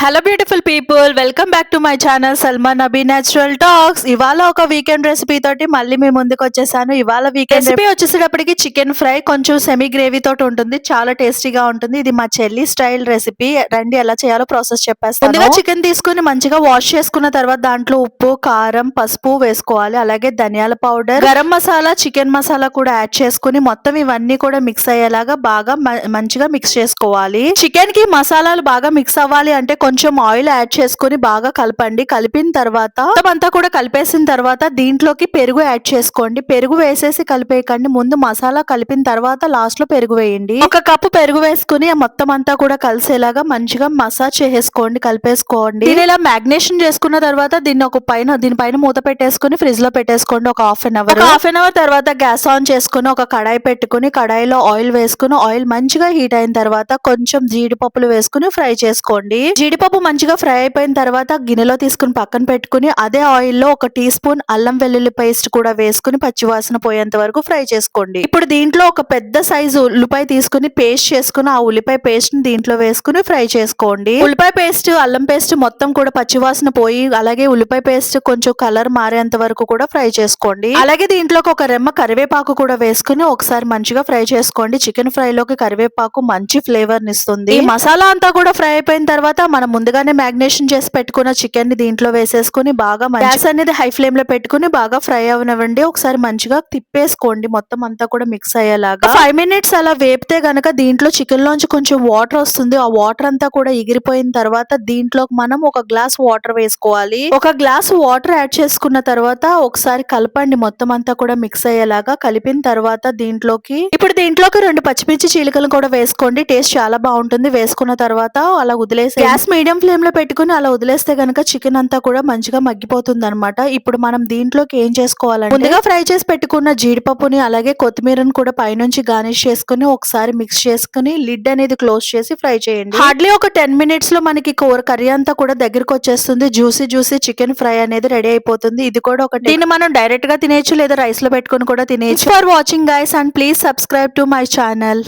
Hello beautiful people, welcome back to my channel Salman Nabi natural talks. ఇవాళ ఒక weekend recipe తోటి మళ్ళీ మీ ముందుకు వచ్చేసాను. ఇవాళ వీకెండ్ రెసిపీ వచ్చేసేటప్పటికి చికెన్ ఫ్రై, కొంచెం సెమీ గ్రేవీ తోటి ఉంటుంది. చాలా టేస్టీగా ఉంటుంది. ఇది మా చెల్లి స్టైల్ రెసిపీ. రండి ఎలా చేయాలో ప్రాసెస్ చెప్పేస్తాను. ముందుగా చికెన్ తీసుకుని మంచిగా వాష్ చేసుకున్న తర్వాత దాంట్లో ఉప్పు, కారం, పసుపు వేసుకోవాలి. అలాగే ధనియాల పౌడర్, గరం మసాలా, చికెన్ మసాలా కూడా యాడ్ చేసుకుని మొత్తం ఇవన్నీ కూడా మిక్స్ అయ్యేలాగా బాగా మంచిగా మిక్స్ చేసుకోవాలి. చికెన్ కి మసాలాలు బాగా మిక్స్ అవ్వాలి అంటే కొంచెం ఆయిల్ యాడ్ చేసుకుని బాగా కలపండి. కలిపిన తర్వాత అంతా కూడా కలిపేసిన తర్వాత దీంట్లోకి పెరుగు యాడ్ చేసుకోండి. పెరుగు వేసేసి కలిపేయకండి. ముందు మసాలా కలిపిన తర్వాత లాస్ట్ లో పెరుగు వేయండి. ఒక కప్పు పెరుగు వేసుకుని మొత్తం అంతా కూడా కలిసేలాగా మంచిగా మసాజ్ చేసుకోండి, కలిపేసుకోండి. దీని ఇలా మ్యాగ్నేషన్ చేసుకున్న తర్వాత దీనిపైన మూత పెట్టేసుకుని ఫ్రిడ్జ్ లో పెట్టేసుకోండి ఒక హాఫ్ అన్ అవర్ తర్వాత గ్యాస్ ఆన్ చేసుకుని ఒక కడాయి పెట్టుకుని కడాయిలో ఆయిల్ వేసుకుని ఆయిల్ మంచిగా హీట్ అయిన తర్వాత కొంచెం జీడిపప్పులు వేసుకుని ఫ్రై చేసుకోండి. జీడిపప్పు మంచిగా ఫ్రై అయిపోయిన తర్వాత గిన్నెలో తీసుకుని పక్కన పెట్టుకుని అదే ఆయిల్ లో ఒక టీ స్పూన్ అల్లం వెల్లుల్లి పేస్ట్ కూడా వేసుకుని పచ్చివాసన పోయేంత వరకు ఫ్రై చేసుకోండి. ఇప్పుడు దీంట్లో ఒక పెద్ద సైజు ఉల్లిపాయ తీసుకుని పేస్ట్ చేసుకుని ఆ ఉల్లిపాయ పేస్ట్ ని దీంట్లో వేసుకుని ఫ్రై చేసుకోండి. ఉల్లిపాయ పేస్ట్, అల్లం పేస్ట్ మొత్తం కూడా పచ్చివాసన పోయి అలాగే ఉల్లిపాయ పేస్ట్ కొంచెం కలర్ మారేంత వరకు కూడా ఫ్రై చేసుకోండి. అలాగే దీంట్లోకి ఒక రెమ్మ కరివేపాకు కూడా వేసుకుని ఒకసారి మంచిగా ఫ్రై చేసుకోండి. చికెన్ ఫ్రై లోకి కరివేపాకు మంచి ఫ్లేవర్ ఇస్తుంది. ఈ మసాలా అంతా కూడా ఫ్రై అయిపోయిన తర్వాత మనం ముందుగానే మ్యాగ్నేషన్ చేసి పెట్టుకున్న చికెన్ ని దీంట్లో వేసేసుకుని బాగా గ్యాస్ అనేది హై ఫ్లేమ్ లో పెట్టుకుని బాగా ఫ్రై అవనివ్వండి. ఒకసారి మంచిగా తిప్పేసుకోండి మొత్తం అంతా కూడా మిక్స్ అయ్యేలాగా. 5 మినిట్స్ అలా వేపితే గనక దీంట్లో చికెన్ లోంచి కొంచెం వాటర్ వస్తుంది. ఆ వాటర్ అంతా కూడా ఎగిరిపోయిన తర్వాత దీంట్లో మనం ఒక గ్లాస్ వాటర్ వేసుకోవాలి. ఒక గ్లాస్ వాటర్ యాడ్ చేసుకున్న తర్వాత ఒకసారి కలపండి మొత్తం అంతా కూడా మిక్స్ అయ్యేలాగా. కలిపిన తర్వాత దీంట్లోకి 2 పచ్చిమిర్చి చీలికలు కూడా వేసుకోండి. టేస్ట్ చాలా బాగుంటుంది. వేసుకున్న తర్వాత అలా వదిలేసి గ్యాస్ మీడియం ఫ్లేమ్ లో పెట్టుకుని అలా వదిలేస్తే గనక చికెన్ అంతా కూడా మంచిగా మగ్గిపోతుంది అనమాట. ఇప్పుడు మనం దీంట్లోకి ఏం చేసుకోవాలంటే ముందుగా ఫ్రై చేసి పెట్టుకున్న జీడిపప్పుని అలాగే కొత్తిమీరని కూడా పైనుంచి గార్నిష్ చేసుకుని ఒకసారి మిక్స్ చేసుకుని లిడ్ అనేది క్లోజ్ చేసి ఫ్రై చేయండి. హార్డ్లీ ఒక 10 మినిట్స్ లో మనకి కర్రీ అంతా కూడా దగ్గరకు వచ్చేస్తుంది. జ్యూసీ చికెన్ ఫ్రై అనేది రెడీ అయిపోతుంది. ఇది కూడా ఒకటి. దీన్ని మనం డైరెక్ట్ గా తినేయచ్చు లేదా రైస్ లో పెట్టుకుని కూడా తినేయచ్చు. For watching guys and please subscribe to my channel.